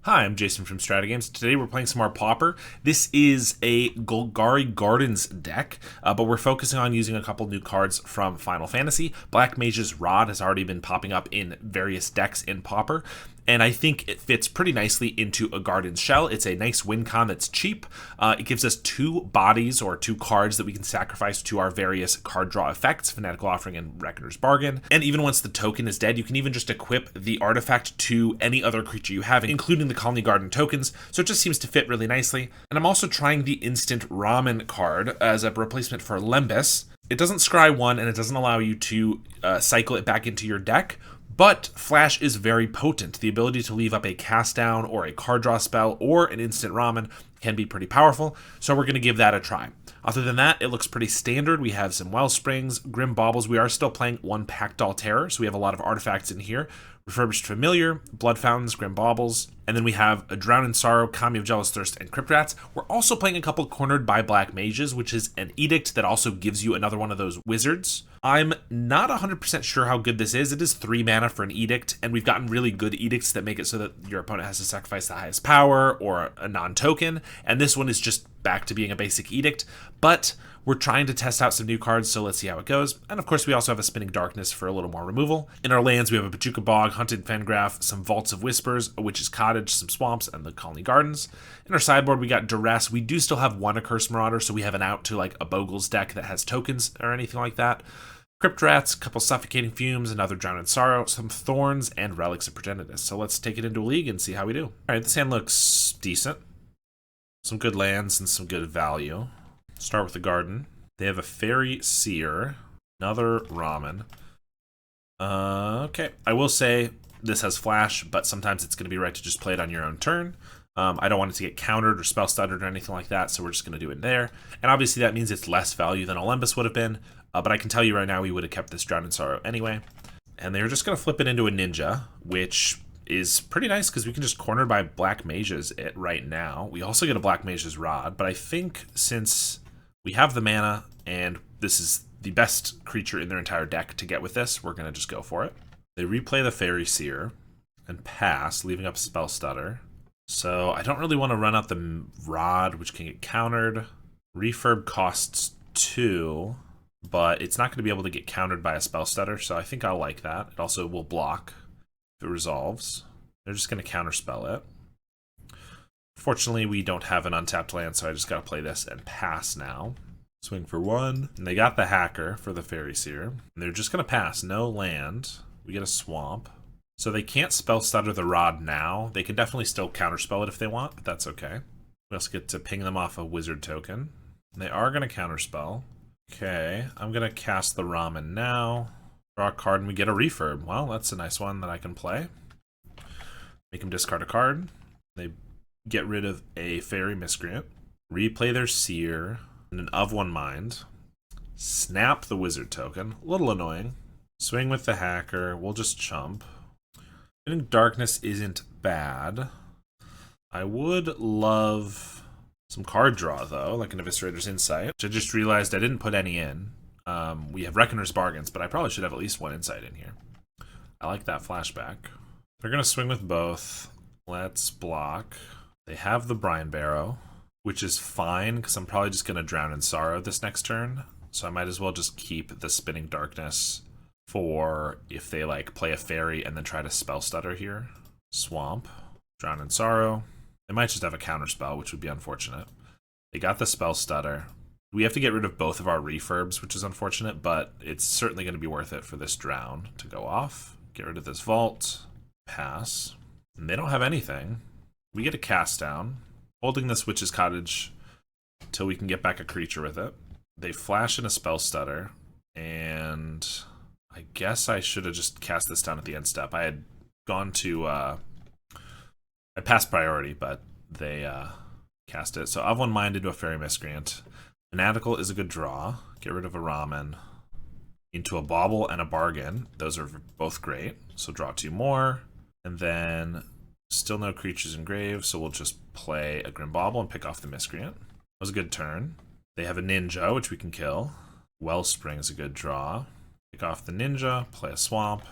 Hi, I'm Jason from StrataGames. Today we're playing some more Pauper. This is a Golgari Gardens deck, but we're focusing on using a couple new cards from Final Fantasy. Black Mage's Rod has already been popping up in various decks in Pauper, and I think it fits pretty nicely into a Garden's Shell. It's a nice win con that's cheap. It gives us two bodies or two cards that we can sacrifice to our various card draw effects, Fanatical Offering and Reckoner's Bargain. And even once the token is dead, you can even just equip the artifact to any other creature you have, including the Colony Garden tokens, so it just seems to fit really nicely. And I'm also trying the instant Ramen card as a replacement for Lembas. It doesn't scry one, and it doesn't allow you to cycle it back into your deck, but Flash is very potent. The ability to leave up a cast down or a card draw spell or an instant Ramen can be pretty powerful, so we're going to give that a try. Other than that, it looks pretty standard. We have some Wellsprings, Grim Baubles. We are still playing one Pactol Terror, so we have a lot of artifacts in here. Refurbished Familiar, Blood Fountains, Grim Baubles, and then we have a Drown in Sorrow, Kami of Jealous Thirst, and Crypt Rats. We're also playing a couple Cornered by Black Mages, which is an edict that also gives you another one of those wizards. I'm not 100% sure how good this is. It is 3 mana for an edict, and we've gotten really good edicts that make it so that your opponent has to sacrifice the highest power or a non-token, and this one is just back to being a basic edict, but we're trying to test out some new cards, so let's see how it goes. And of course, we also have a Spinning Darkness for a little more removal. In our lands, we have a Pachuca Bog, Hunted Fengraf, some Vaults of Whispers, a Witch's Cottage, some Swamps, and the Colony Gardens. In our sideboard, we got Duress. We do still have one Accursed Marauder, so we have an out to like a Bogle's deck that has tokens or anything like that. Crypt Rats, a couple Suffocating Fumes, another Drown in Sorrow, some Thorns, and Relics of Progenitus. So let's take it into a league and see how we do. All right, this hand looks decent. Some good lands and some good value. Start with the garden. They have a Fairy Seer, another Ramen. Okay, I will say this has Flash, but sometimes it's going to be right to just play it on your own turn. I don't want it to get countered or spell stuttered or anything like that, so we're just going to do it there. And obviously that means it's less value than Olympus would have been, but I can tell you right now we would have kept this Drown in Sorrow anyway. And they're just going to flip it into a Ninja, which is pretty nice because we can just corner by Black Mages it right now. We also get a Black Mage's Rod, but I think since we have the mana and this is the best creature in their entire deck to get with this, we're going to just go for it. They replay the Fairy Seer and pass, leaving up Spell Stutter. So I don't really want to run out the Rod, which can get countered. Refurb costs 2, but it's not going to be able to get countered by a Spell Stutter, so I think I'll like that. It also will block if it resolves. They're just going to counterspell it. Fortunately, we don't have an untapped land, so I just got to play this and pass now. Swing for 1. And they got the Hacker for the Fairy Seer. And they're just going to pass. No land. We get a Swamp. So they can't Spell Stutter the Rod now. They can definitely still counterspell it if they want, but that's okay. We also get to ping them off a Wizard token. And they are going to counterspell. Okay, I'm going to cast the Ramen now. Draw a card and we get a Refurb. Well, that's a nice one that I can play. Make them discard a card. They get rid of a Fairy Miscreant. Replay their Seer. And an Of One Mind. Snap the Wizard token. A little annoying. Swing with the Hacker. We'll just chump. Spinning Darkness isn't bad. I would love some card draw, though, like an Eviscerator's Insight, which I just realized I didn't put any in. We have Reckoner's Bargains, but I probably should have at least one Insight in here. I like that flashback. They're going to swing with both. Let's block. They have the Brine Barrow, which is fine, because I'm probably just going to Drown in Sorrow this next turn. So I might as well just keep the Spinning Darkness for if they like play a Fairy and then try to Spell Stutter here. Swamp. Drown in Sorrow. They might just have a counterspell, which would be unfortunate. They got the Spell Stutter. We have to get rid of both of our refurbs, which is unfortunate, but it's certainly going to be worth it for this Drown to go off. Get rid of this Vault. Pass. And they don't have anything. We get a Cast Down. Holding this Witch's Cottage until we can get back a creature with it. They flash in a Spell Stutter, and I guess I should have just cast this down at the end step. I had gone to, I passed priority, but they cast it. So Of One Mind into a Fairy Miscreant. Fanatical is a good draw. Get rid of a Ramen. Into a Bauble and a Bargain. Those are both great. So draw 2 more. And then still no creatures in grave, so we'll just play a Grim Bauble and pick off the Miscreant. That was a good turn. They have a Ninja, which we can kill. Wellspring is a good draw. Pick off the Ninja, play a Swamp.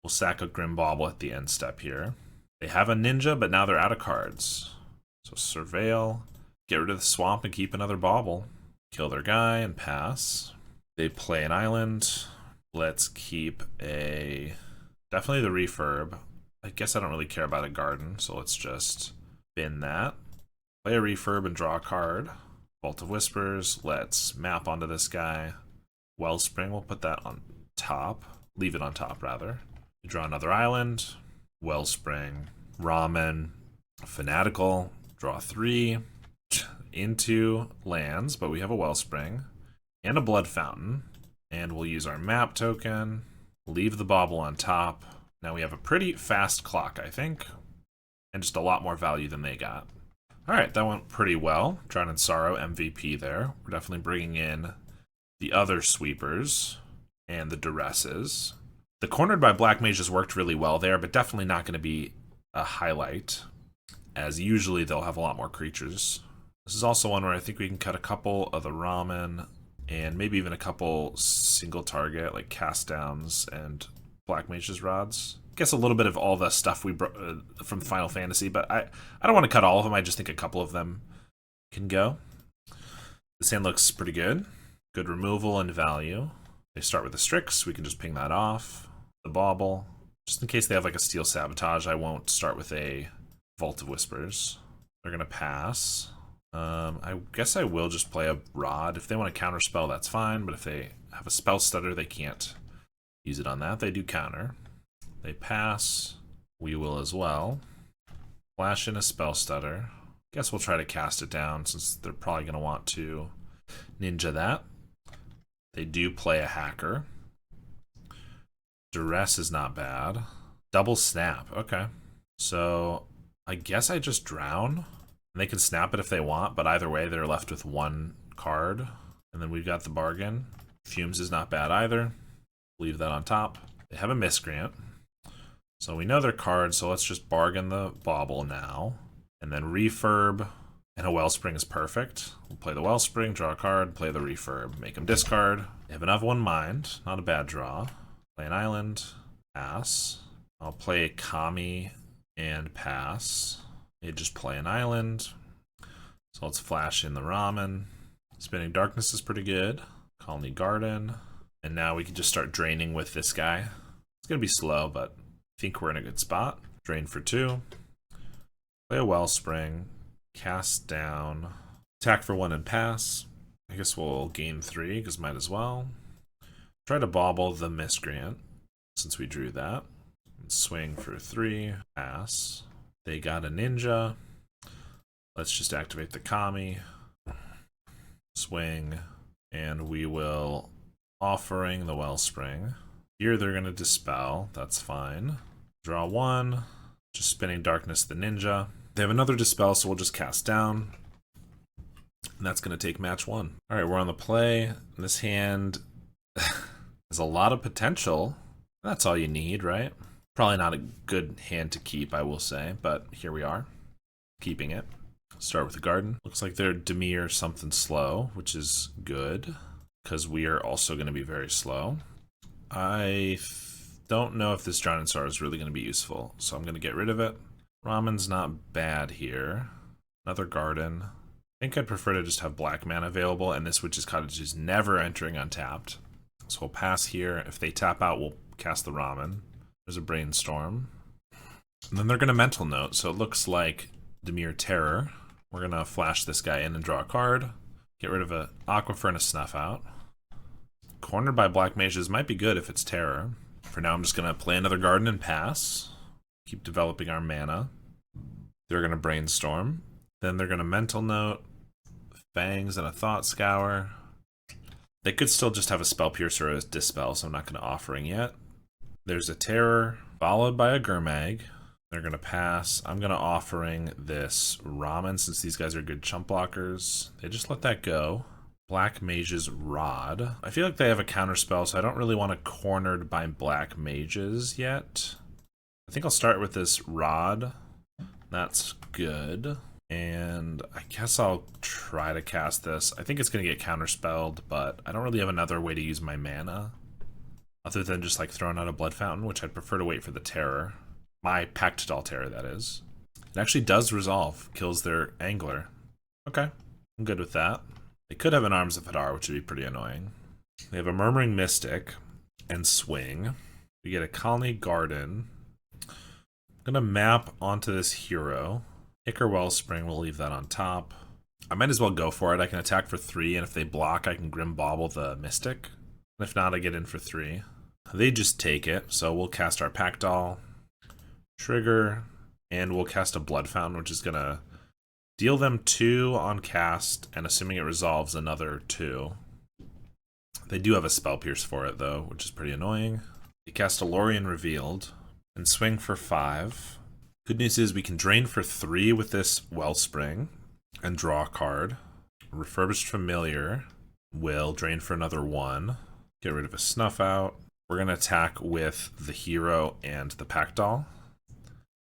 We'll sack a Grim Bauble at the end step here. They have a ninja, but now they're out of cards. So surveil, get rid of the swamp and keep another bauble. Kill their guy and pass. They play an island. Let's keep a... definitely the refurb. I guess I don't really care about a garden, so let's just bin that. Play a refurb and draw a card. Vault of Whispers. Let's map onto this guy. Wellspring, we'll put that on top. Leave it on top, rather. We draw another island. Wellspring. Ramen. Fanatical. Draw 3. Into lands, but we have a Wellspring. And a Blood Fountain. And we'll use our map token. Leave the bauble on top. Now we have a pretty fast clock, I think. And just a lot more value than they got. Alright, that went pretty well. Drown in Sorrow, MVP there. We're definitely bringing in the other sweepers and the duresses. The Cornered by Black Mages worked really well there, but definitely not going to be a highlight, as usually they'll have a lot more creatures. This is also one where I think we can cut a couple of the Ramen and maybe even a couple single target, like cast downs and Black Mage's rods. I guess a little bit of all the stuff we brought from Final Fantasy, but I don't want to cut all of them. I just think a couple of them can go. This hand looks pretty good. Good removal and value. They start with the Strix. We can just ping that off. The Bauble. Just in case they have like a Steel Sabotage, I won't start with a Vault of Whispers. They're going to pass. I guess I will just play a Rod. If they want to counterspell, that's fine. But if they have a Spell Stutter, they can't use it on that. They do counter. They pass. We will as well. Flash in a Spell Stutter. Guess we'll try to cast it down since they're probably going to want to ninja that. They do play a Hacker. Duress is not bad. Double Snap. Okay. So I guess I just drown. And they can snap it if they want, but either way, they're left with one card. And then we've got the Bargain. Fumes is not bad either. Leave that on top. They have a Miscreant. So we know their cards, so let's just bargain the Bauble now. And then Refurb and a Wellspring is perfect. We'll play the Wellspring, draw a card, play the Refurb, make them discard. They have another one mind, not a bad draw. Play an island, pass. I'll play a Kami and pass. They just play an island. So let's flash in the Ramen. Spinning Darkness is pretty good. Colony Garden. And now we can just start draining with this guy. It's going to be slow, but I think we're in a good spot. Drain for 2. Play a Wellspring. Cast down. Attack for 1 and pass. I guess we'll gain 3, because might as well. Try to bauble the Miscreant, since we drew that. And swing for 3. Pass. They got a Ninja. Let's just activate the Kami. Swing. And we will offering the Wellspring. Here they're going to Dispel. That's fine. Draw 1. Just spinning Darkness the Ninja. They have another Dispel, so we'll just cast down. And that's going to take match 1. Alright, we're on the play. This hand has a lot of potential. That's all you need, right? Probably not a good hand to keep, I will say, but here we are. Keeping it. Start with the Garden. Looks like they're Dimir something slow, which is good, because we are also going to be very slow. I don't know if this Drown in Sorrow is really going to be useful, so I'm going to get rid of it. Ramen's not bad here. Another Garden. I think I'd prefer to just have black mana available, and this Witch's Cottage is never entering untapped. So we'll pass here. If they tap out, we'll cast the Ramen. There's a Brainstorm. And then they're going to Mental Note, so it looks like Dimir Terror. We're going to flash this guy in and draw a card. Get rid of an Aquifer and a Snuff Out. Cornered by Black Mages might be good if it's Terror. For now, I'm just going to play another Garden and pass. Keep developing our mana. They're going to Brainstorm. Then they're going to Mental Note, Fangs, and a Thought Scour. They could still just have a Spell Piercer or a Dispel, so I'm not going to Offering yet. There's a Terror, followed by a Gurmag. They're going to pass. I'm going to Offering this Ramen, since these guys are good chump blockers. They just let that go. Black Mage's Rod. I feel like they have a counterspell, so I don't really want to Cornered by Black Mages yet. I think I'll start with this Rod. That's good. And I guess I'll try to cast this. I think it's going to get counterspelled, but I don't really have another way to use my mana other than just like throwing out a Blood Fountain, which I'd prefer to wait for the Terror. My Pactodal Terror, that is. It actually does resolve, kills their Angler. Okay, I'm good with that. They could have an Arms of Hadar, which would be pretty annoying. They have a Murmuring Mystic and Swing. We get a Colony Garden. I'm gonna map onto this hero. Ichor Wellspring, we'll leave that on top. I might as well go for it. I can attack for 3, and if they block, I can Grim Bauble the Mystic. And if not, I get in for 3. They just take it, so we'll cast our Pactol, trigger, and we'll cast a Blood Fountain, which is gonna deal them 2 on cast, and assuming it resolves, another 2. They do have a Spell Pierce for it, though, which is pretty annoying. They cast a Lorien Revealed, and swing for 5. Good news is we can drain for 3 with this Wellspring, and draw a card. Refurbished Familiar will drain for another 1. Get rid of a Snuff Out. We're going to attack with the hero and the Pactol.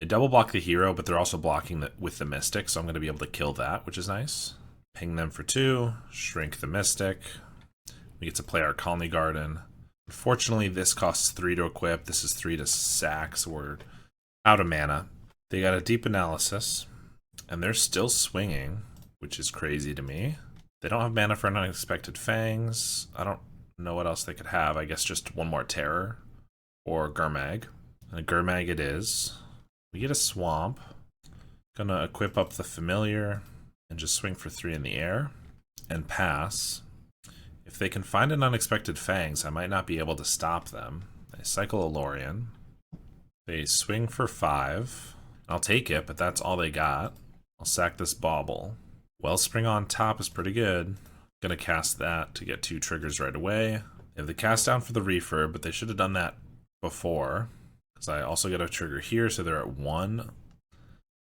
They double block the hero, but they're also blocking with the Mystic, so I'm going to be able to kill that, which is nice. Ping them for 2, shrink the Mystic. We get to play our Colony Garden. Unfortunately, this costs 3 to equip. This is 3 to sack, so we're out of mana. They got a Deep Analysis, and they're still swinging, which is crazy to me. They don't have mana for Unexpected Fangs. I don't know what else they could have. I guess just one more Terror or Gurmag. And a Gurmag it is. We get a Swamp. Gonna equip up the Familiar and just swing for 3 in the air and pass. If they can find an Unexpected Fangs, I might not be able to stop them. They cycle a Lorien. They swing for 5. I'll take it, but that's all they got. I'll sack this Bauble. Wellspring on top is pretty good. Gonna cast that to get 2 triggers right away. They have the cast down for the refurb, but they should have done that before. Because I also get a trigger here, so they're at 1.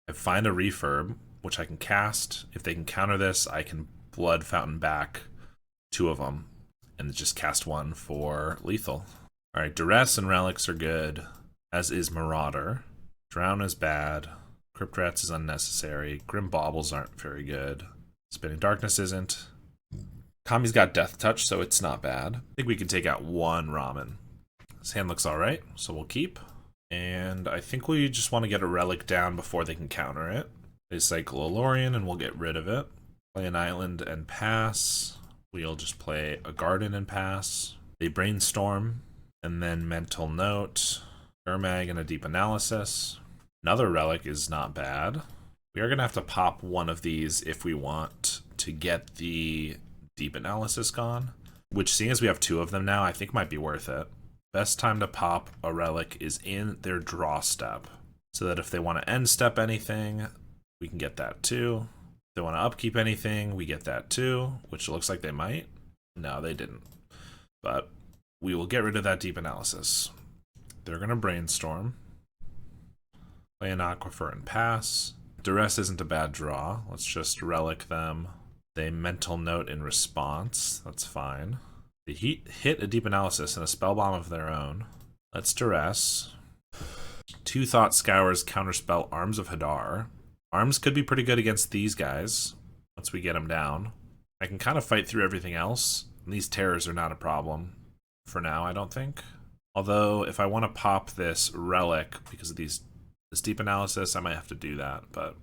I find a refurb, which I can cast. If they can counter this, I can Blood Fountain back 2 of them, and just cast 1 for lethal. Alright, Duress and Relics are good, as is Marauder. Drown is bad. Crypt Rats is unnecessary. Grim Baubles aren't very good. Spinning Darkness isn't. Kami's got Death Touch, so it's not bad. I think we can take out 1 Ramen. This hand looks alright, so we'll keep. And I think we just want to get a Relic down before they can counter it. They cycle a Lorien, and we'll get rid of it. Play an Island and pass. We'll just play a Garden and pass. They Brainstorm, and then Mental Note, Gurmag, and a Deep Analysis. Another Relic is not bad. We are going to have to pop one of these if we want to get the Deep Analysis gone, which, seeing as we have 2 of them now, I think might be worth it. Best time to pop a Relic is in their draw step, so that if they want to end step anything, we can get that too. If they want to upkeep anything, we get that too, which looks like they might. No, they didn't. But we will get rid of that Deep Analysis. They're going to Brainstorm. Play an Aquifer and pass. Duress isn't a bad draw. Let's just Relic them. They Mental Note in response. That's fine. They hit a Deep Analysis and a Spellbomb of their own. Let's Duress. 2 Thought Scours counterspell Arms of Hadar. Arms could be pretty good against these guys once we get them down. I can kind of fight through everything else. And these Terrors are not a problem for now, I don't think. Although, if I want to pop this Relic because of this Deep Analysis, I might have to do that. But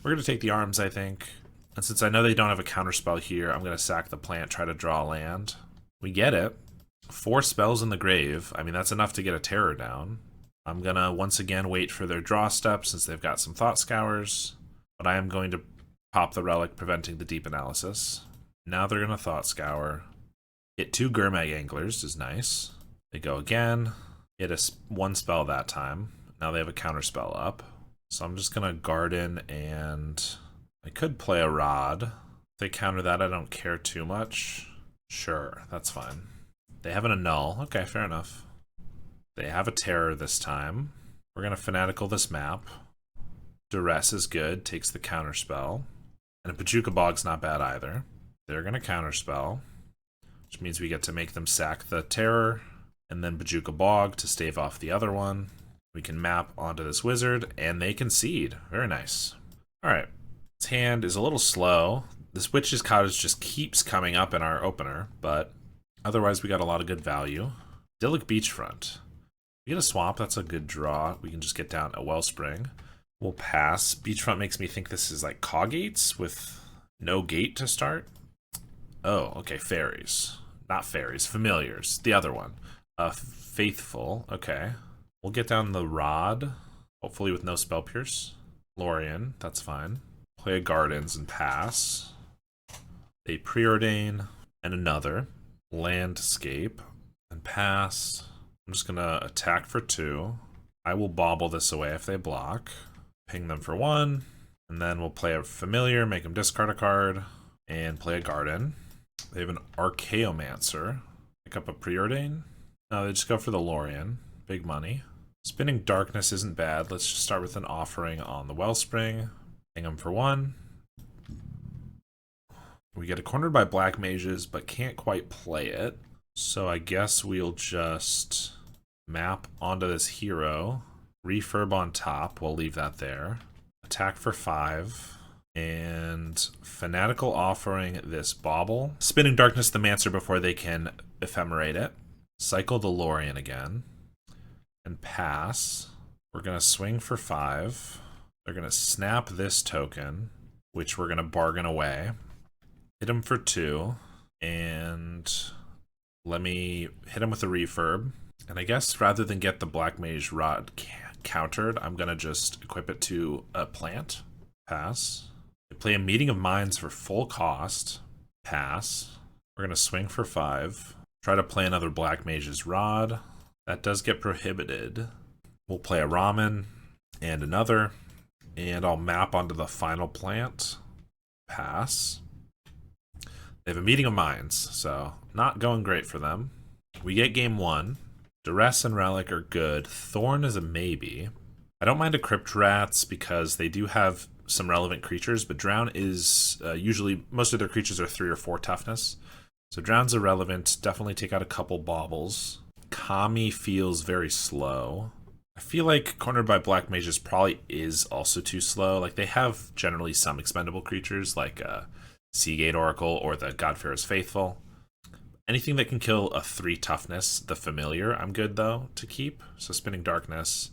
we're going to take the Arms, I think. And since I know they don't have a counterspell here, I'm going to sack the plant, try to draw land. We get it. 4 spells in the grave. I mean, that's enough to get a Terror down. I'm going to once again wait for their draw step since they've got some Thought Scours. But I am going to pop the Relic, preventing the Deep Analysis. Now they're going to Thought Scour. Hit 2 Gurmag Anglers is nice. They go again. Hit 1 spell that time. Now they have a counterspell up. So I'm just going to Garden, and I could play a Rod. If they counter that, I don't care too much. Sure, that's fine. They have an Annul. Okay, fair enough. They have a Terror this time. We're going to Fanatical this map. Duress is good, takes the counterspell. And a Pachuca Bog's not bad either. They're going to counterspell, which means we get to make them sack the Terror, and then Pachuca Bog to stave off the other one. We can map onto this wizard, and they concede. Very nice. Alright, this hand is a little slow. This Witch's Cottage just keeps coming up in our opener, but otherwise we got a lot of good value. Idyllic Beachfront. We get a swamp, that's a good draw. We can just get down a Wellspring. We'll pass. Beachfront makes me think this is like Coggates with no gate to start. Oh, okay, fairies. Not fairies, familiars. The other one. Faithful, okay. We'll get down the Rod, hopefully with no Spell Pierce. Lorien, that's fine. Play a Gardens and pass. A Preordain and another. Landscape and pass. I'm just gonna attack for 2. I will bobble this away if they block. Ping them for 1. And then we'll play a Familiar, make them discard a card, and play a Garden. They have an Archaeomancer. Pick up a Preordain. No, they just go for the Lorien. Big money. Spinning Darkness isn't bad. Let's just start with an offering on the Wellspring. Ping them for 1. We get cornered by Black Mages, but can't quite play it. So I guess we'll just map onto this hero. Refurb on top. We'll leave that there. Attack for 5. And Fanatical Offering this Bauble. Spinning Darkness the Mancer before they can ephemerate it. Cycle the Lorien again. And pass. We're going to swing for 5. They're going to snap this token, which we're going to bargain away. Hit him for 2. And let me hit him with a refurb. And I guess rather than get the Black Mage Rod countered, I'm going to just equip it to a plant. Pass. They play a Meeting of Minds for full cost. Pass. We're going to swing for 5. Try to play another Black Mage's Rod. That does get prohibited. We'll play a Ramen and another. And I'll map onto the final plant. Pass. They have a Meeting of Minds, so not going great for them. We get game 1. Duress and Relic are good. Thorn is a maybe. I don't mind a Crypt Rats because they do have some relevant creatures, but Drown is usually, most of their creatures are 3 or 4 toughness. So Drown's irrelevant. Definitely take out a couple baubles. Kami feels very slow. I feel like Cornered by Black Mages probably is also too slow. Like, they have generally some expendable creatures, like Seagate Oracle or the God-Fearer's Faithful. Anything that can kill a 3 toughness, the Familiar, I'm good, though, to keep. So Spinning Darkness.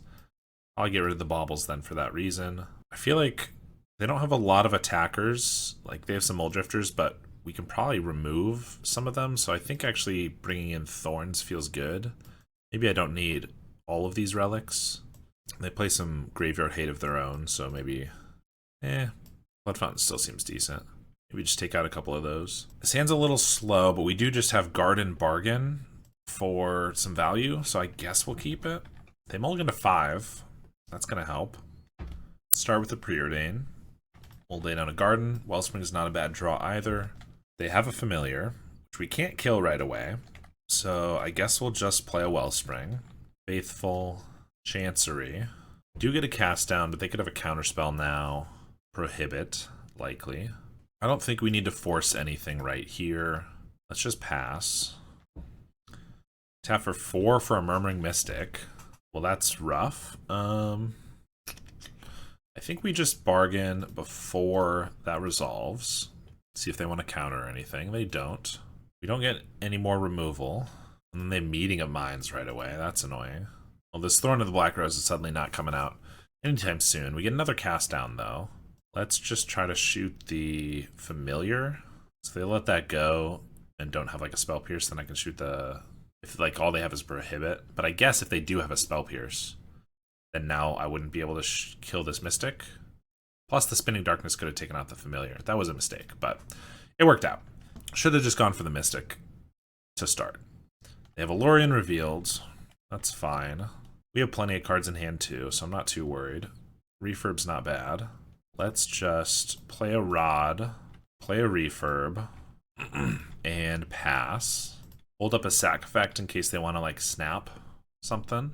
I'll get rid of the baubles then for that reason. I feel like they don't have a lot of attackers. Like, they have some Mole Drifters, but we can probably remove some of them. So I think actually bringing in Thorns feels good. Maybe I don't need all of these relics. They play some Graveyard Hate of their own, so maybe... Blood Fountain still seems decent. Maybe just take out a couple of those. This hand's a little slow, but we do just have Garden Bargain for some value, so I guess we'll keep it. They mulligan to 5. That's going to help. Start with the Preordain. We'll lay down a Garden. Wellspring is not a bad draw either. They have a Familiar, which we can't kill right away. So I guess we'll just play a Wellspring. Faithful, Chancery. Do get a cast down, but they could have a counterspell now. Prohibit, likely. I don't think we need to force anything right here. Let's just pass. Tap for 4 for a Murmuring Mystic. Well, that's rough. I think we just bargain before that resolves. See if they want to counter anything. They don't. We don't get any more removal. And then they Meeting of Minds right away. That's annoying. Well, this Thorn of the Black Rose is suddenly not coming out anytime soon. We get another cast down, though. Let's just try to shoot the Familiar. So they let that go and don't have like a Spell Pierce, then I can shoot the... If like all they have is Prohibit. But I guess if they do have a Spell Pierce, then now I wouldn't be able to kill this Mystic. Plus the Spinning Darkness could have taken out the Familiar. That was a mistake, but it worked out. Should have just gone for the Mystic to start. They have a Lorien revealed. That's fine. We have plenty of cards in hand too, so I'm not too worried. Refurb's not bad. Let's just play a Rod, play a Refurb, and pass. Hold up a sack effect in case they want to like snap something.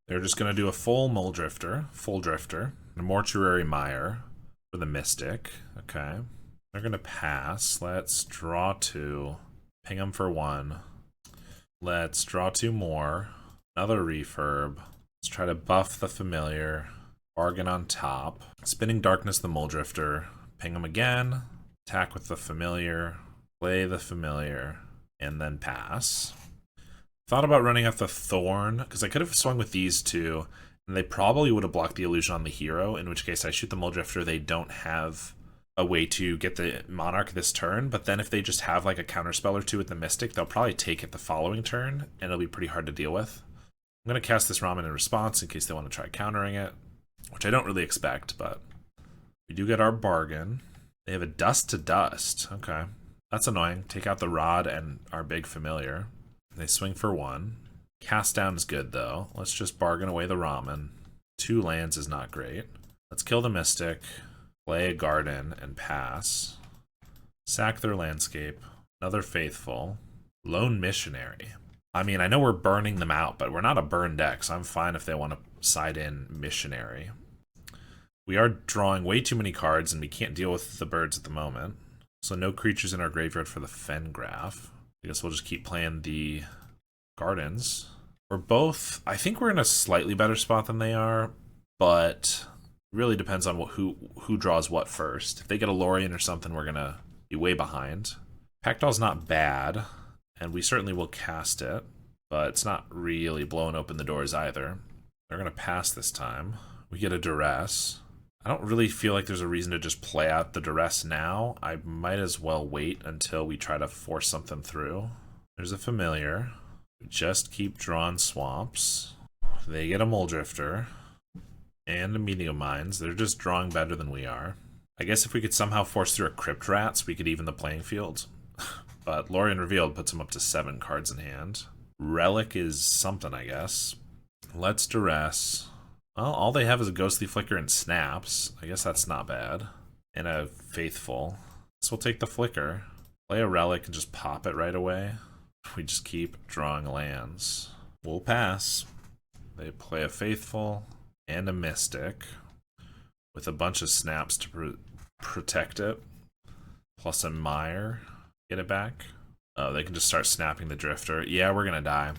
They're just going to do a full Mole Drifter, full Drifter, a Mortuary Mire for the Mystic. Okay. They're going to pass. Let's draw 2. Ping them for 1. Let's draw 2 more. Another Refurb. Let's try to buff the Familiar. Bargain on top. Spinning Darkness the Mole Drifter. Ping them again. Attack with the Familiar. Play the Familiar. And then pass. Thought about running up the Thorn, because I could have swung with these two, and they probably would have blocked the illusion on the hero, in which case I shoot the Muldrifter, they don't have a way to get the Monarch this turn, but then if they just have like a counterspell or two with the Mystic, they'll probably take it the following turn, and it'll be pretty hard to deal with. I'm going to cast this Ramen in response in case they want to try countering it, which I don't really expect, but we do get our bargain. They have a Dust to Dust. Okay. That's annoying. Take out the Rod and our big familiar. They swing for 1. Cast down is good, though. Let's just bargain away the Ramen. 2 lands is not great. Let's kill the Mystic, play a Garden, and pass. Sack their landscape. Another Faithful. Lone Missionary. I mean, I know we're burning them out, but we're not a burn deck, so I'm fine if they want to side in Missionary. We are drawing way too many cards, and we can't deal with the birds at the moment. So no creatures in our graveyard for the Fengraf. I guess we'll just keep playing the Gardens. We're both... I think we're in a slightly better spot than they are, but it really depends on who draws what first. If they get a Lorien or something, we're going to be way behind. Packdoll's not bad, and we certainly will cast it, but it's not really blowing open the doors either. They're going to pass this time. We get a Duress. I don't really feel like there's a reason to just play out the Duress now. I might as well wait until we try to force something through. There's a Familiar. We just keep drawing swamps. They get a Muldrifter and a Medium Mines. They're just drawing better than we are. I guess if we could somehow force through a Crypt Rats, we could even the playing field. But Lorien Revealed puts them up to 7 cards in hand. Relic is something, I guess. Let's Duress. Well, all they have is a Ghostly Flicker and Snaps. I guess that's not bad. And a Faithful. So we'll take the Flicker, play a Relic, and just pop it right away. We just keep drawing lands. We'll pass. They play a Faithful and a Mystic with a bunch of Snaps to protect it. Plus a Mire. Get it back. Oh, they can just start snapping the Drifter. Yeah, we're gonna die.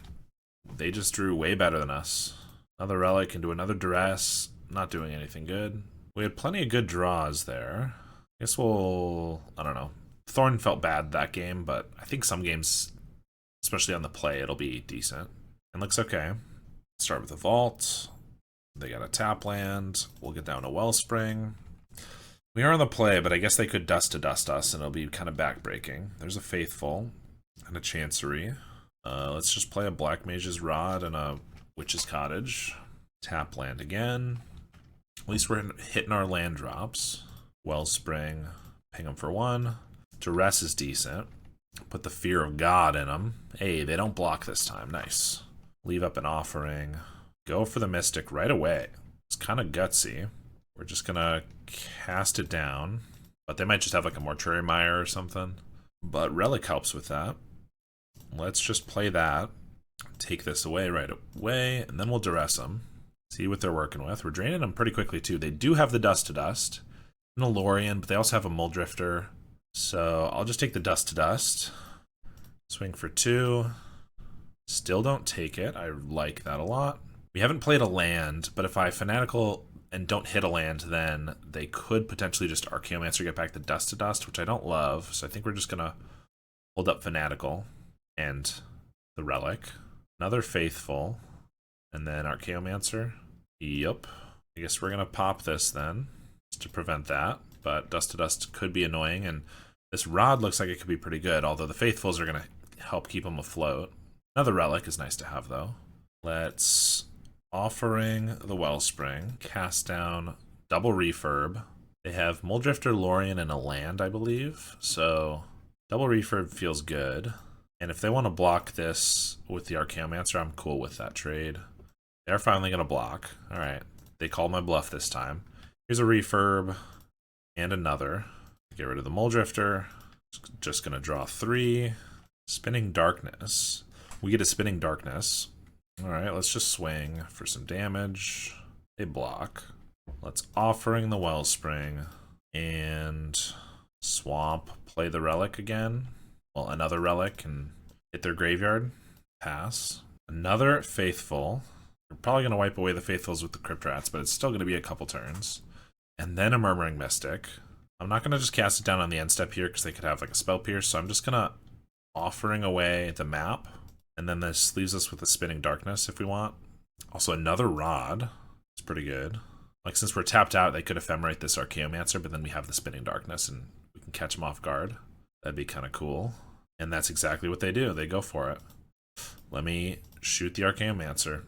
They just drew way better than us. Another Relic into another Duress. Not doing anything good. We had plenty of good draws there. Guess we'll... I don't know. Thorn felt bad that game, but I think some games, especially on the play, it'll be decent. And looks okay. Start with a Vault. They got a tap land. We'll get down a Wellspring. We are on the play, but I guess they could Dust to Dust us, and it'll be kind of backbreaking. There's a Faithful and a Chancery. Let's just play a Black Mage's Rod and a Witch's Cottage. Tap land again. At least we're hitting our land drops. Wellspring. Ping them for 1. Duress is decent. Put the Fear of God in them. Hey, they don't block this time. Nice. Leave up an Offering. Go for the Mystic right away. It's kind of gutsy. We're just gonna cast it down. But they might just have like a Mortuary Mire or something. But Relic helps with that. Let's just play that. Take this away right away, and then we'll Duress them. See what they're working with. We're draining them pretty quickly too. They do have the Dust to Dust and a Lorien, but they also have a Muldrifter. So I'll just take the Dust to Dust. Swing for 2. Still don't take it. I like that a lot. We haven't played a land, but if I Fanatical and don't hit a land, then they could potentially just Archaeomancer get back the Dust to Dust, which I don't love. So I think we're just gonna hold up Fanatical and the Relic. Another Faithful. And then Archaeomancer. Yup. I guess we're gonna pop this then, just to prevent that. But Dust to Dust could be annoying, and this Rod looks like it could be pretty good, although the Faithfuls are gonna help keep them afloat. Another Relic is nice to have, though. Let's Offering the Wellspring. Cast down double Refurb. They have Muldrifter, Lorien, and a land, I believe. So double Refurb feels good. And if they want to block this with the Archaeomancer, I'm cool with that trade. They're finally going to block. Alright, they called my bluff this time. Here's a Refurb and another. Get rid of the Muldrifter. Just going to draw 3. Spinning Darkness. We get a Spinning Darkness. Alright, let's just swing for some damage. They block. Let's Offering the Wellspring and swamp. Play the Relic again. Well, another Relic and hit their graveyard. Pass. Another Faithful. We're probably going to wipe away the Faithfuls with the Crypt Rats, but it's still going to be a couple turns. And then a Murmuring Mystic. I'm not going to just cast it down on the end step here because they could have like a Spell Pierce, so I'm just going to Offering away the map. And then this leaves us with a Spinning Darkness if we want. Also, another Rod. It's pretty good. Like, since we're tapped out, they could Ephemerate this Archaeomancer, but then we have the Spinning Darkness, and we can catch them off guard. That'd be kind of cool. And that's exactly what they do. They go for it. Let me shoot the Archaeomancer.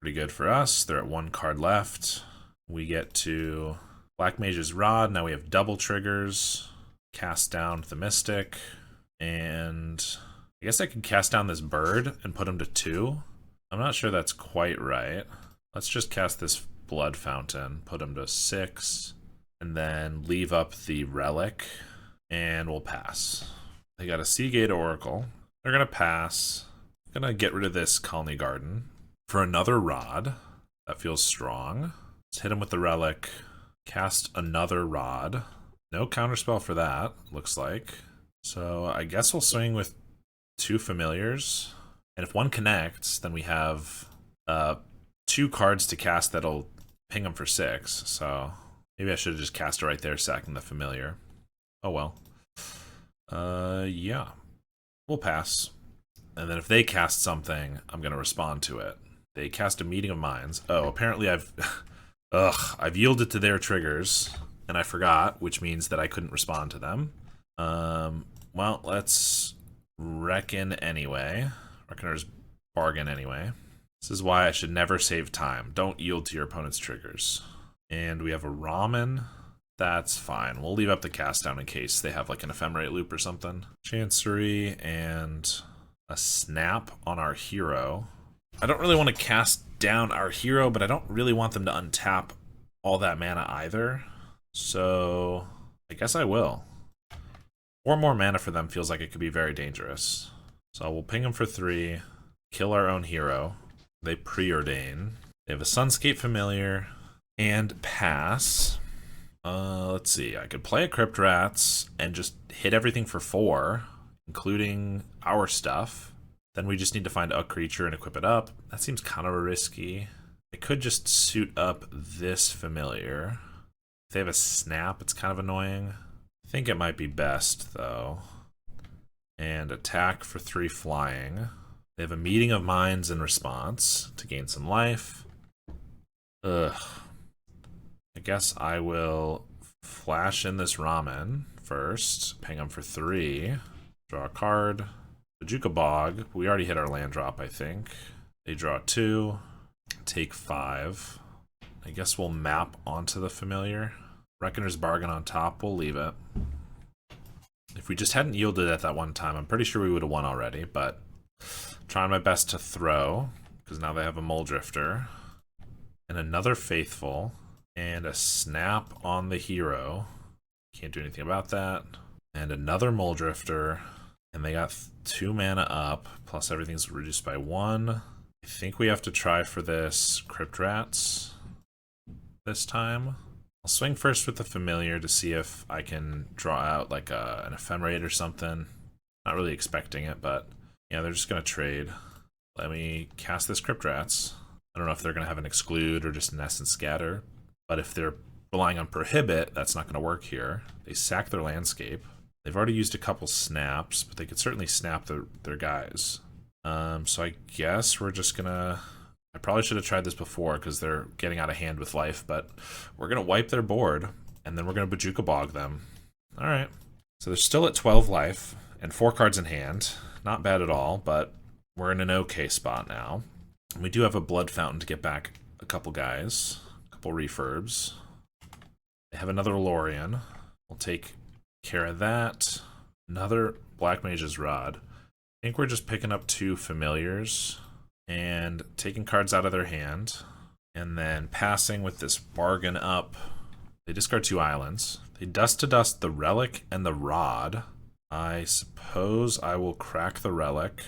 Pretty good for us. They're at 1 card left. We get to Black Mage's Rod. Now we have double triggers. Cast down the Mystic. And I guess I could cast down this bird and put him to 2. I'm not sure that's quite right. Let's just cast this Blood Fountain, put him to 6, and then leave up the Relic, and we'll pass. They got a Seagate Oracle. They're going to pass. Going to get rid of this Colony Garden for another Rod. That feels strong. Let's hit him with the Relic. Cast another Rod. No counterspell for that, looks like. So I guess we'll swing with 2 Familiars. And if one connects, then we have 2 cards to cast that'll ping them for 6. So maybe I should have just cast it right there, sacking the Familiar. Oh well. Yeah. We'll pass. And then if they cast something, I'm going to respond to it. They cast a Meeting of Minds. Oh, apparently I've yielded to their triggers, and I forgot, which means that I couldn't respond to them. Well, let's Reckon anyway. Reckoner's Bargain anyway. This is why I should never save time. Don't yield to your opponent's triggers. And we have a Ramen. That's fine. We'll leave up the cast down in case they have like an Ephemerate loop or something. Chancery and a Snap on our hero. I don't really want to cast down our hero, but I don't really want them to untap all that mana either. So I guess I will. 4 more mana for them feels like it could be very dangerous. So we'll ping them for 3, kill our own hero. They preordain. They have a Sunscape Familiar, and pass. Let's see, I could play a Crypt Rats and just hit everything for 4, including our stuff. Then we just need to find a creature and equip it up. That seems kind of risky. I could just suit up this Familiar. If they have a Snap, it's kind of annoying. I think it might be best, though. And attack for 3 flying. They have a Meeting of Minds in response to gain some life. Ugh. I guess I will flash in this Ramen first. Ping them for 3. Draw a card. Bajuka Bog. We already hit our land drop, I think. They draw 2. Take 5. I guess we'll map onto the Familiar. Reckoner's Bargain on top. We'll leave it. If we just hadn't yielded at that one time, I'm pretty sure we would have won already, but trying my best to throw, because now they have a Mole Drifter. And another Faithful. And a Snap on the hero. Can't do anything about that. And another Mole Drifter. And they got 2 mana up, plus everything's reduced by 1. I think we have to try for this Crypt Rats this time. I'll swing first with the Familiar to see if I can draw out like an Ephemerate or something. Not really expecting it, but yeah, they're just going to trade. Let me cast this Crypt Rats. I don't know if they're going to have an Exclude or just an Essence Scatter, but if they're relying on Prohibit, that's not going to work here. They sack their landscape. They've already used a couple snaps, but they could certainly snap their guys. So I guess we're just going to... I probably should have tried this before because they're getting out of hand with life, but we're going to wipe their board, and then we're going to Bajuka Bog them. All right. So they're still at 12 life and 4 cards in hand. Not bad at all, but we're in an okay spot now. And we do have a Blood Fountain to get back a couple guys, a couple refurbs. They have another Lorien. We'll take care of that. Another Black Mage's Rod. I think we're just picking up 2 Familiars and taking cards out of their hand, and then passing with this Bargain up. They discard 2 islands. They dust to dust the Relic and the Rod. I suppose I will crack the Relic,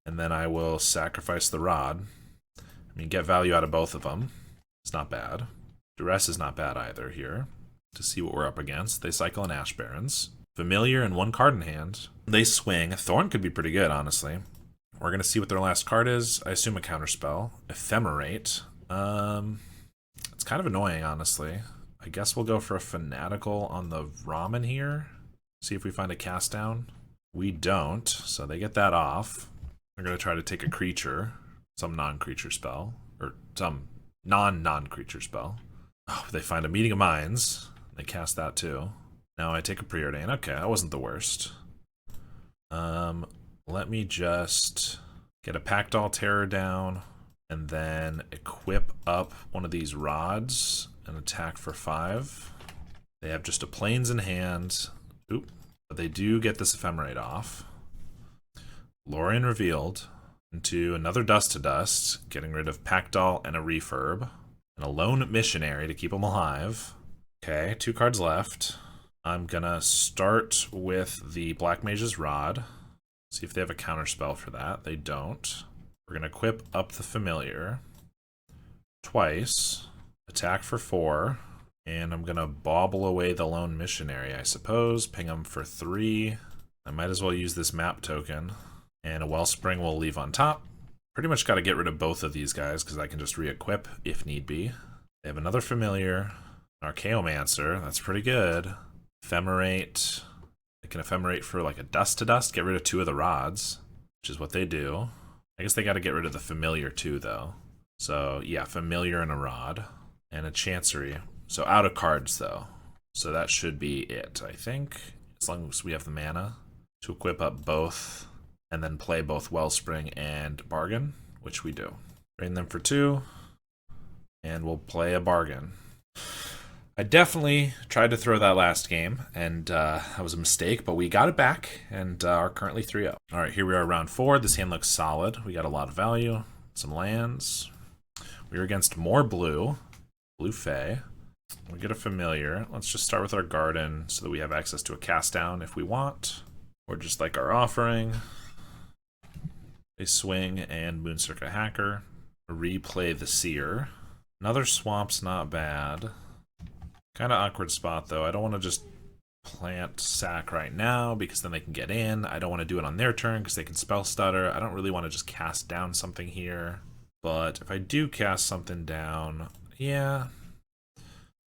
and then I will sacrifice the Rod. I mean, get value out of both of them. It's not bad. Duress is not bad either here. To see what we're up against, they cycle an Ash Barrens. Familiar and 1 card in hand. They swing. Thorn could be pretty good, honestly. We're going to see what their last card is. I assume a counterspell. Ephemerate. It's kind of annoying, honestly. I guess we'll go for a Fanatical on the Ramen here. See if we find a cast down. We don't, so they get that off. They're going to try to take a creature, some non-creature spell, or some non-creature spell. Oh, they find a Meeting of Minds. They cast that too. Now I take a Preordain. Okay, that wasn't the worst. Let me just get a Pactol Terror down, and then equip up one of these rods and attack for 5. They have just a Plains in hand. Oop. But they do get this Ephemerate off. Lorien Revealed into another Dust to Dust, getting rid of Pactol and a Refurb. And a Lone Missionary to keep them alive. Okay, 2 cards left. I'm gonna start with the Black Mage's Rod. See if they have a counter spell for that. They don't. We're gonna equip up the Familiar twice. Attack for 4. And I'm gonna bobble away the Lone Missionary, I suppose. Ping him for 3. I might as well use this map token. And a Wellspring we'll leave on top. Pretty much got to get rid of both of these guys because I can just re-equip if need be. They have another Familiar. Archaeomancer. That's pretty good. Ephemerate. They can Ephemerate for like a Dust to Dust. Get rid of 2 of the rods, which is what they do. I guess they got to get rid of the Familiar too, though. So, yeah, Familiar and a Rod. And a Chancery. So, out of cards, though. So, that should be it, I think. As long as we have the mana to equip up both. And then play both Wellspring and Bargain, which we do. Drain them for 2. And we'll play a Bargain. I definitely tried to throw that last game, and that was a mistake, but we got it back, and are currently 3-0. All right, here we are, round 4. This hand looks solid. We got a lot of value, some lands. We are against more blue Fae. We get a Familiar. Let's just start with our Garden so that we have access to a cast down if we want, or just like our offering. They swing and Moonstruck Hacker. Replay the Seer. Another Swamp's not bad. Kind of awkward spot, though. I don't want to just plant sack right now because then they can get in. I don't want to do it on their turn because they can spell stutter. I don't really want to just cast down something here. But if I do cast something down, yeah, I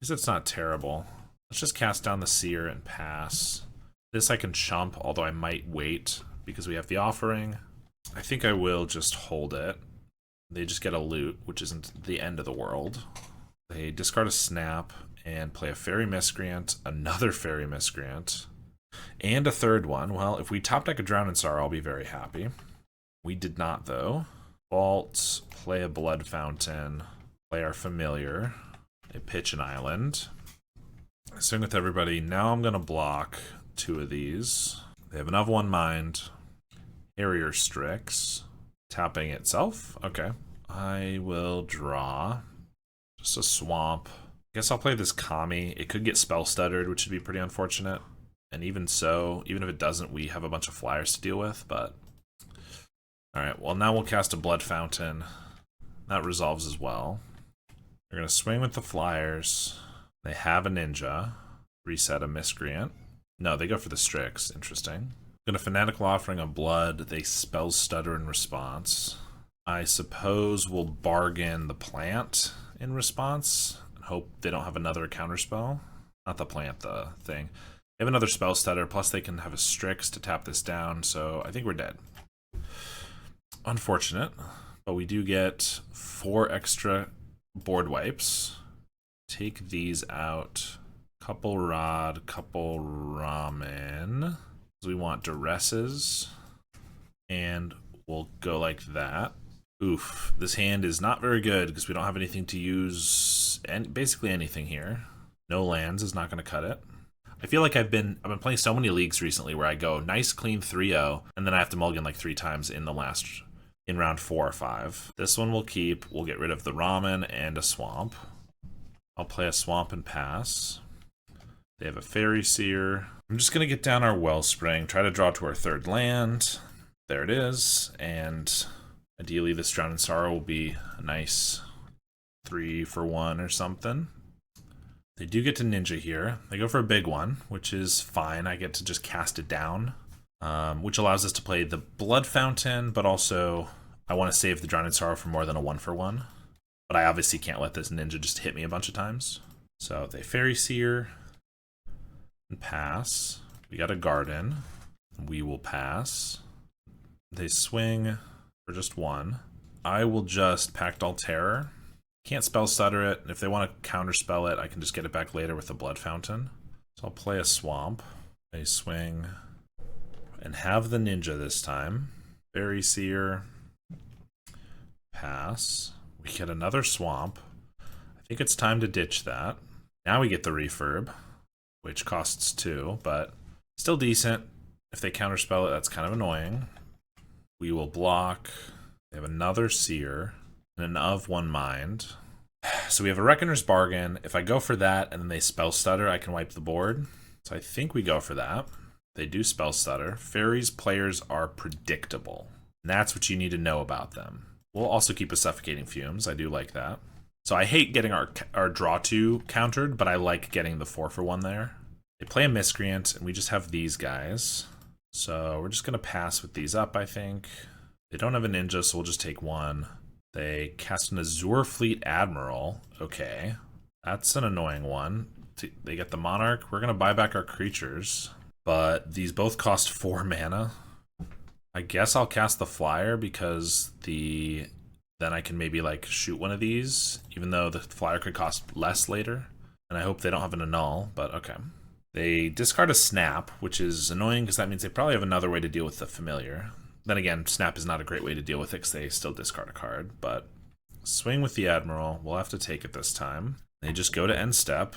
guess it's not terrible. Let's just cast down the Seer and pass. This I can chump, although I might wait because we have the offering. I think I will just hold it. They just get a loot, which isn't the end of the world. They discard a Snap and play a Fairy Miscreant, another Fairy Miscreant, and a third one. Well, if we top deck a Drown in Sorrow, I'll be very happy. We did not, though. Vault, play a Blood Fountain, play our Familiar. They pitch an island. I swing with everybody. Now I'm going to block 2 of these. They have another one mind. Harrier Strix. Tapping itself. Okay. I will draw just a swamp. Guess I'll play this Kami. It could get spell stuttered, which would be pretty unfortunate. And even so, even if it doesn't, we have a bunch of flyers to deal with, but... Alright, well now we'll cast a Blood Fountain. That resolves as well. We're going to swing with the flyers. They have a Ninja. Reset a Miscreant. No, they go for the Strix. Interesting. Going to Fanatical Offering a Blood. They spell stutter in response. I suppose we'll bargain the plant in response. Hope they don't have another counterspell. Not the plant, the thing. They have another spell stutter, plus they can have a Strix to tap this down, so I think we're dead. Unfortunate, but we do get 4 extra board wipes. Take these out. Couple Rod, couple Ramen. We want Duresses, and we'll go like that. Oof, this hand is not very good because we don't have anything to use, and basically anything here. No lands is not going to cut it. I feel like I've been playing so many leagues recently where I go nice clean 3-0, and then I have to mulligan like 3 times in round 4 or 5. This one we'll keep. We'll get rid of the Ramen and a Swamp. I'll play a Swamp and pass. They have a Fairy Seer. I'm just going to get down our Wellspring, try to draw to our 3rd land. There it is, and ideally this Drown in Sorrow will be a nice 3-for-1 or something. They do get to Ninja here. They go for a big one, which is fine. I get to just cast it down, which allows us to play the Blood Fountain, but also I want to save the Drown in Sorrow for more than a 1-for-1. But I obviously can't let this Ninja just hit me a bunch of times. So they Fairy Seer and pass. We got a Garden. We will pass. They swing for just one. I will just Pactol Terror. Can't spell stutter it. If they want to counterspell it, I can just get it back later with the Blood Fountain. So I'll play a Swamp. They swing and have the Ninja this time. Fairy Seer. Pass. We get another Swamp. I think it's time to ditch that. Now we get the Refurb, which costs 2, but still decent. If they counterspell it, that's kind of annoying. We will block. They have another Seer and an of one Mind. So we have a Reckoner's Bargain. If I go for that and then they spell stutter, I can wipe the board. So I think we go for that. They do spell stutter. Fairies players are predictable. And that's what you need to know about them. We'll also keep a Suffocating Fumes. I do like that. So I hate getting our draw 2 countered, but I like getting the 4-for-1 there. They play a Miscreant, and we just have these guys. So we're just going to pass with these up, I think. They don't have a Ninja, so we'll just take one. They cast an Azure Fleet Admiral. Okay. That's an annoying one. They get the Monarch. We're going to buy back our creatures. But these both cost 4 mana. I guess I'll cast the Flyer because then I can maybe like shoot one of these, even though the Flyer could cost less later. And I hope they don't have an Annul, but okay. They discard a Snap, which is annoying because that means they probably have another way to deal with the Familiar. Then again, Snap is not a great way to deal with it because they still discard a card, but swing with the Admiral. We'll have to take it this time. They just go to end step.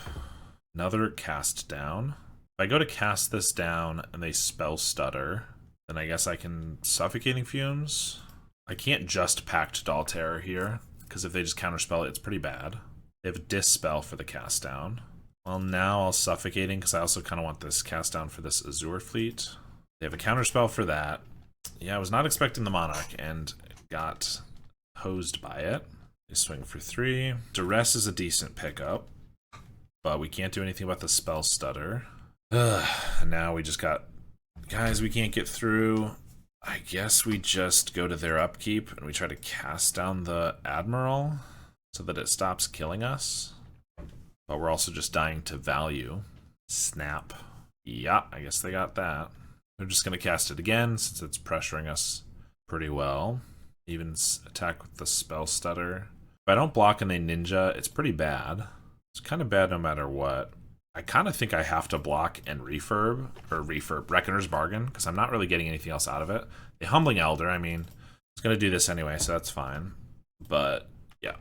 Another cast down. If I go to cast this down and they spell stutter, then I guess I can Suffocating Fumes. I can't just Pactol Terror here, because if they just counterspell it, it's pretty bad. They have a Dispel for the cast down. Well, now I'll Suffocating, because I also kind of want this cast down for this Azure Fleet. They have a counterspell for that. Yeah, I was not expecting the Monarch, and got hosed by it. They swing for 3. Duress is a decent pickup, but we can't do anything about the spell stutter. And now we just got... Guys, we can't get through. I guess we just go to their upkeep and we try to cast down the Admiral so that it stops killing us. But we're also just dying to value. Snap. Yeah, I guess they got that. They're just going to cast it again since it's pressuring us pretty well. Even attack with the spell stutter. If I don't block and they Ninja, it's pretty bad. It's kind of bad no matter what. I kind of think I have to block and refurb, Reckoner's Bargain, because I'm not really getting anything else out of it. The Humbling Elder, I mean, it's going to do this anyway, so that's fine. But, yeah.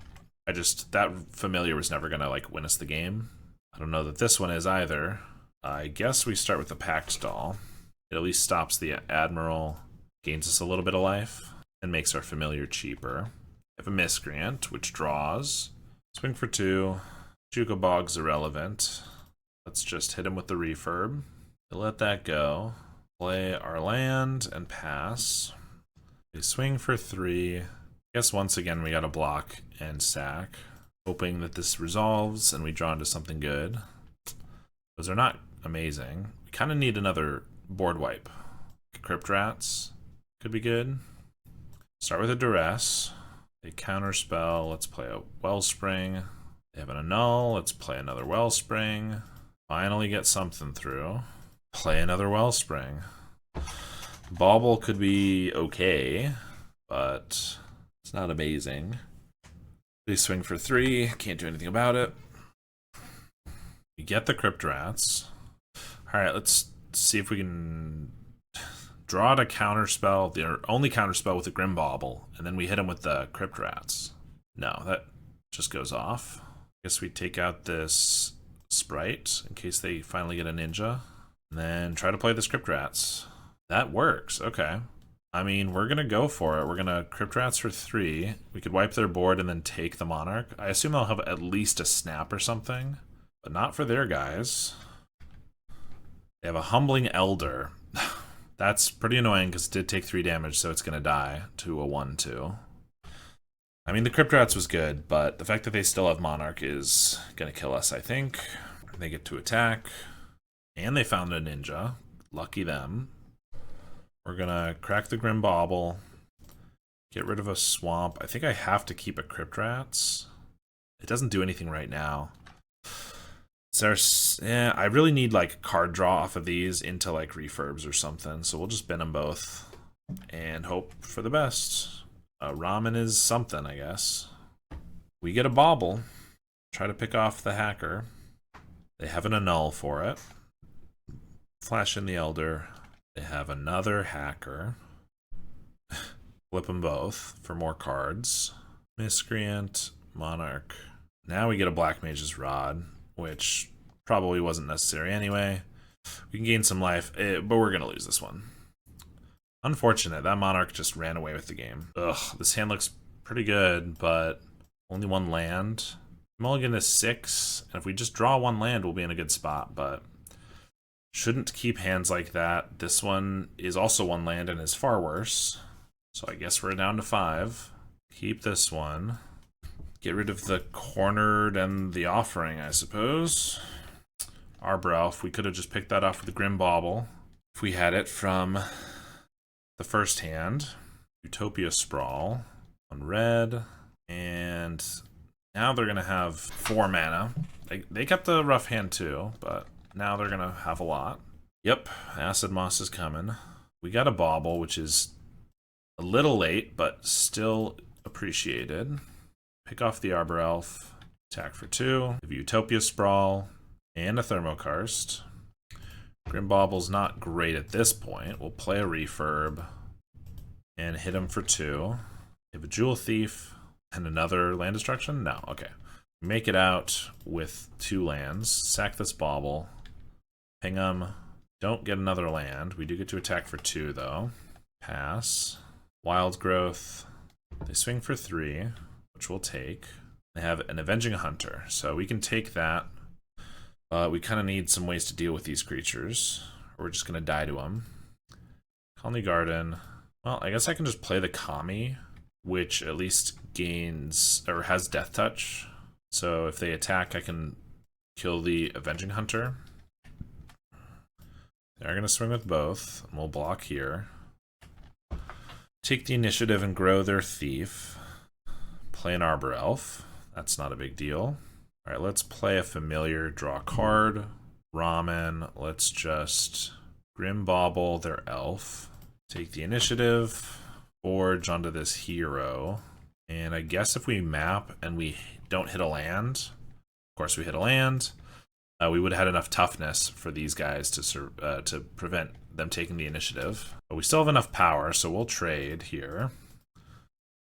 That Familiar was never going to, like, win us the game. I don't know that this one is either. I guess we start with the Pactol. It at least stops the Admiral, gains us a little bit of life, and makes our Familiar cheaper. We have a Miscreant, which draws. Swing for 2. Juka Bog's irrelevant. Let's just hit him with the refurb. Let that go. Play our land and pass. We swing for 3. I guess once again we gotta block and sack. Hoping that this resolves and we draw into something good. Those are not amazing. We kind of need another board wipe. Crypt Rats could be good. Start with a Duress. A counterspell. Let's play a Wellspring. They have an Annul. Let's play another Wellspring. Finally get something through. Play another Wellspring. Bauble could be okay, but it's not amazing. They swing for 3. Can't do anything about it. We get the Crypt Rats. Alright, let's see if we can draw to counterspell. Their only counterspell with the Grim Bauble, and then we hit him with the Crypt Rats. No, that just goes off. Guess we take out this Sprite in case they finally get a Ninja, and then try to play the Crypt Rats. That works. Okay. I mean, we're gonna go for it. We're gonna Crypt Rats for 3. We could wipe their board and then take the Monarch. I assume they'll have at least a Snap or something, but not for their guys. They have a Humbling Elder. That's pretty annoying because it did take 3 damage, so it's gonna die to a 1/2. I mean, the Crypt Rats was good, but the fact that they still have Monarch is gonna kill us, I think. They get to attack, and they found a Ninja. Lucky them. We're gonna crack the Grim Bauble, get rid of a Swamp. I think I have to keep a Crypt Rats. It doesn't do anything right now. Yeah, I really need like card draw off of these into like refurbs or something, so we'll just bin them both. and hope for the best. Ramen is something, I guess. We get a bauble. Try to pick off the hacker. They have an annul for it. Flash in the Elder. They have another hacker. Flip them both for more cards. Miscreant, Monarch. Now we get a Black Mage's Rod, which probably wasn't necessary anyway. We can gain some life, but we're going to lose this one. Unfortunate, that Monarch just ran away with the game. Ugh, this hand looks pretty good, but only one land. Mulligan is 6, and if we just draw one land, we'll be in a good spot, but shouldn't keep hands like that. This one is also one land and is far worse, so I guess we're down to 5. Keep this one. Get rid of the cornered and the offering, I suppose. Arbor Elf, we could have just picked that off with the Grim Bauble if we had it from the first hand. Utopia Sprawl on red, and now they're going to have 4 mana. They kept a rough hand too, but now they're going to have a lot. Yep, Acid Moss is coming. We got a Bauble, which is a little late, but still appreciated. Pick off the Arbor Elf, attack for 2, give Utopia Sprawl, and a Thermokarst. Grim Bauble's not great at this point. We'll play a Refurb and hit him for 2. We have a Jewel Thief and another land destruction? No, okay. Make it out with 2 lands. Sack this Bauble. Ping him. Don't get another land. We do get to attack for 2, though. Pass. Wild Growth. They swing for 3, which we'll take. They have an Avenging Hunter, so we can take that. We kind of need some ways to deal with these creatures, or we're just going to die to them. Colony Garden. Well, I guess I can just play the Kami, which at least gains, or has Death Touch. So if they attack, I can kill the Avenging Hunter. They're going to swing with both, and we'll block here. Take the initiative and grow their Thief. Play an Arbor Elf. That's not a big deal. Alright, let's play a Familiar, draw a card. Ramen, let's just Grim Bauble their Elf. Take the initiative. Forge onto this hero. And I guess if we map and we don't hit a land, of course we hit a land, we would have had enough toughness for these guys to prevent them taking the initiative. But we still have enough power, so we'll trade here.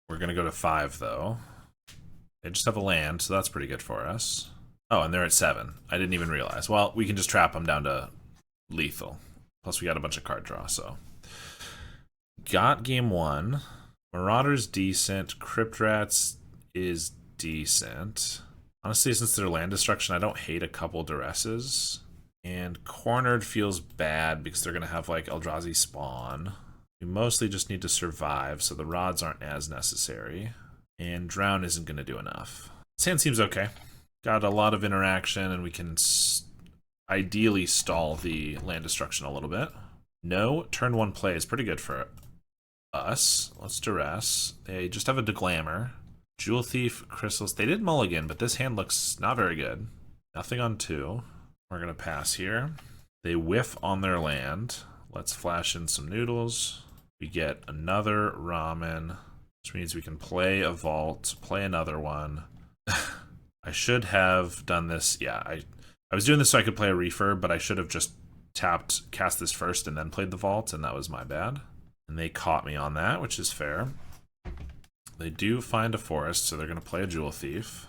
We're going to go to 5, though. They just have a land, so that's pretty good for us. Oh, and they're at 7. I didn't even realize. Well, we can just trap them down to lethal. Plus, we got a bunch of card draw, so. Got game 1. Marauder's decent. Crypt Rats is decent. Honestly, since they're land destruction, I don't hate a couple Duresses. And Cornered feels bad because they're going to have, like, Eldrazi spawn. We mostly just need to survive, so the rods aren't as necessary. And Drown isn't going to do enough. This hand seems okay. Got a lot of interaction, and we can ideally stall the land destruction a little bit. No, turn 1 play is pretty good for us. Let's Duress. They just have a Deglammer. Jewel Thief, Chrysalis. They did mulligan, but this hand looks not very good. Nothing on 2. We're going to pass here. They whiff on their land. Let's flash in some noodles. We get another Ramen, which means we can play a Vault, play another one. I should have done this. Yeah, I was doing this so I could play a Refurb, but I should have just cast this first and then played the Vault, and that was my bad. And they caught me on that, which is fair. They do find a forest, so they're going to play a Jewel Thief.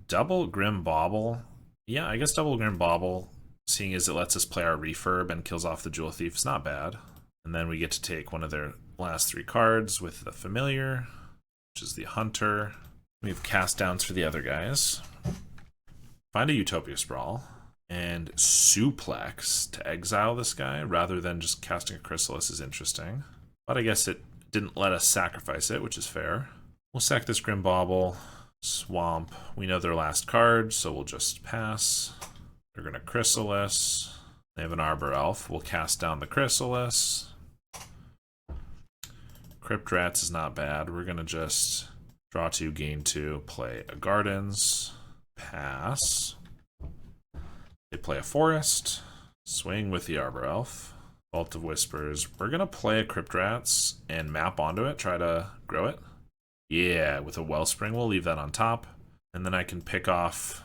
Double Grim Bauble. Yeah, I guess double Grim Bauble, seeing as it lets us play our Refurb and kills off the Jewel Thief, is not bad. And then we get to take one of their last 3 cards with the Familiar, which is the Hunter. We have cast downs for the other guys. Find a Utopia Sprawl and Suplex to exile this guy rather than just casting a Chrysalis is interesting. But I guess it didn't let us sacrifice it, which is fair. We'll sack this Grim Bauble. Swamp. We know their last card, so we'll just pass. They're going to Chrysalis. They have an Arbor Elf. We'll cast down the Chrysalis. Crypt Rats is not bad. We're going to just draw 2, gain 2, play a Gardens. Pass. They play a Forest. Swing with the Arbor Elf. Vault of Whispers. We're going to play a Crypt Rats and map onto it, try to grow it. Yeah, with a Wellspring, we'll leave that on top. And then I can pick off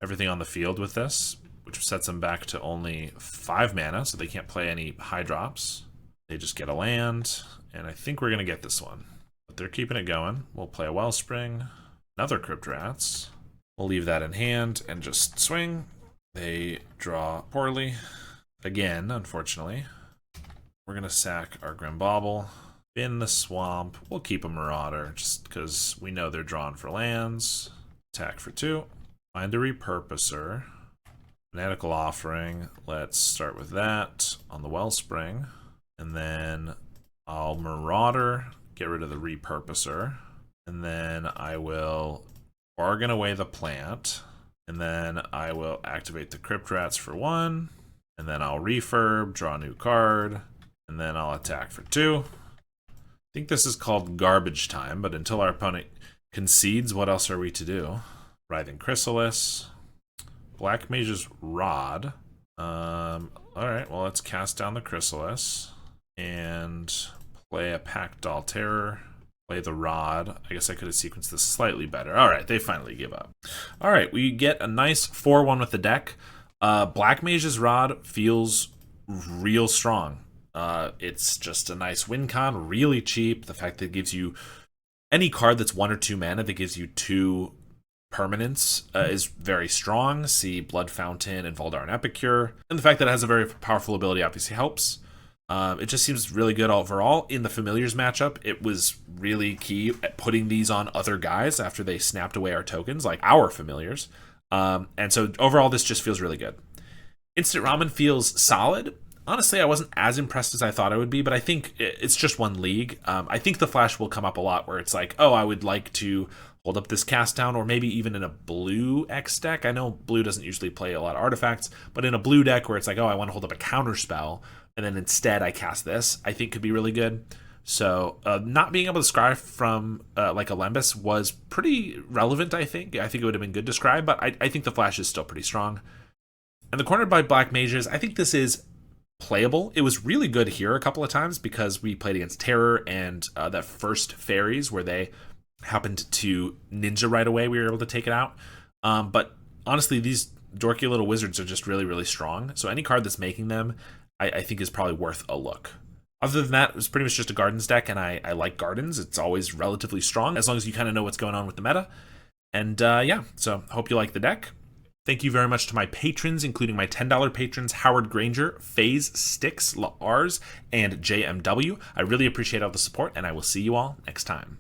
everything on the field with this, which sets them back to only 5 mana, so they can't play any high drops. They just get a land, and I think we're going to get this one. But they're keeping it going. We'll play a Wellspring, another Crypt Rats. We'll leave that in hand and just swing. They draw poorly. Again, unfortunately. We're going to sack our Grimbauble. In the swamp. We'll keep a Marauder just because we know they're drawn for lands. Attack for 2. Find a Repurposer. Fanatical Offering. Let's start with that on the Wellspring. And then I'll Marauder, get rid of the Repurposer. And then I will bargain away the plant. And then I will activate the Crypt Rats for 1. And then I'll refurb, draw a new card. And then I'll attack for 2. I think this is called garbage time, but until our opponent concedes, what else are we to do? Writhing Chrysalis. Black Mage's Rod. Alright, well, let's cast down the Chrysalis. And play a Pactol Terror. Play the Rod. I guess I could have sequenced this slightly better. Alright, they finally give up. Alright, we get a nice 4-1 with the deck. Black Mage's Rod feels real strong. It's just a nice win con, really cheap. The fact that it gives you any card that's 1 or 2 mana that gives you 2 permanents is very strong. See Blood Fountain and Voldaren Epicure. And the fact that it has a very powerful ability obviously helps. It just seems really good overall. In the Familiars matchup, it was really key at putting these on other guys after they snapped away our tokens, like our Familiars. And so overall, this just feels really good. Instant Ramen feels solid. Honestly, I wasn't as impressed as I thought I would be, but I think it's just one league. I think the Flash will come up a lot where it's like, oh, I would like to hold up this cast down, or maybe even in a blue X deck. I know blue doesn't usually play a lot of artifacts, but in a blue deck where it's like, oh, I want to hold up a counter spell, and then instead I cast this, I think could be really good. So not being able to scry from like Alembus was pretty relevant, I think. I think it would have been good to scry, but I think the Flash is still pretty strong. And the Cornered by Black Mages, I think this is playable. It was really good here a couple of times because we played against Terror and that first Fairies where they happened to ninja right away. We were able to take it out. But honestly, these dorky little wizards are just really, really strong. So any card that's making them, I think is probably worth a look. Other than that, it was pretty much just a Gardens deck, and I like Gardens. It's always relatively strong as long as you kind of know what's going on with the meta. And yeah, so hope you like the deck. Thank you very much to my patrons, including my $10 patrons, Howard Granger, FaZe, Styx, Lars, and JMW. I really appreciate all the support, and I will see you all next time.